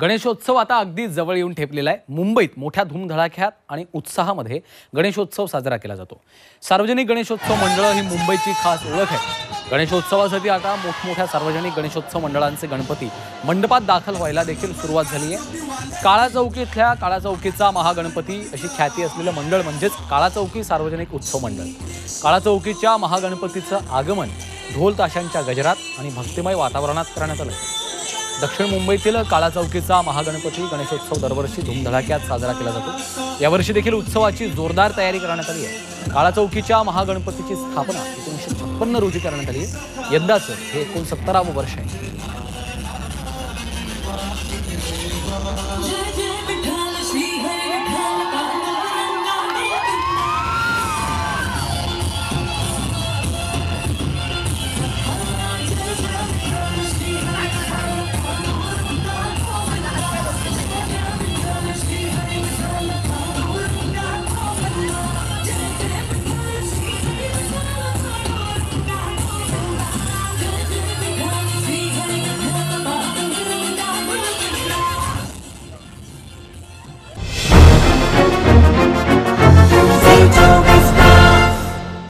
गणेशोत्सव आता अगदी जवळ येऊन ठेपलेला आहे। मुंबईत मोठ्या धूमधडाक्यात आणि उत्साहामध्ये गणेशोत्सव साजरा केला जातो। सार्वजनिक गणेशोत्सव मंडळ ही मुंबईची खास ओळख आहे। गणेशोत्सवासाठी आता मोठमोठ्या सार्वजनिक गणेशोत्सव मंडळांचे गणपती मंडपात दाखल व्हायला देखील सुरुवात झाली आहे। काळा चौकीचा महागणपती अशी ख्याती असलेलं मंडळ म्हणजेच काळा चौकी सार्वजनिक उत्सव मंडळ। काळा चौकीच्या महागणपतीचं आगमन ढोल ताशांच्या गजरात आणि भक्तिमय वातावरणात करण्यात आलं। दक्षिण मुंबईतील काळा चौकीचा महागणपती गणेशोत्सव दरवर्षी धूमधडाक्यात साजरा केला जातो। यावर्षी देखील उत्सवाची जोरदार तयारी करण्यात आली आहे। काळा चौकीच्या महागणपतीची स्थापना 1956 रोजी करण्यात आली आहे। यंदाचं हे 69वं वर्ष आहे।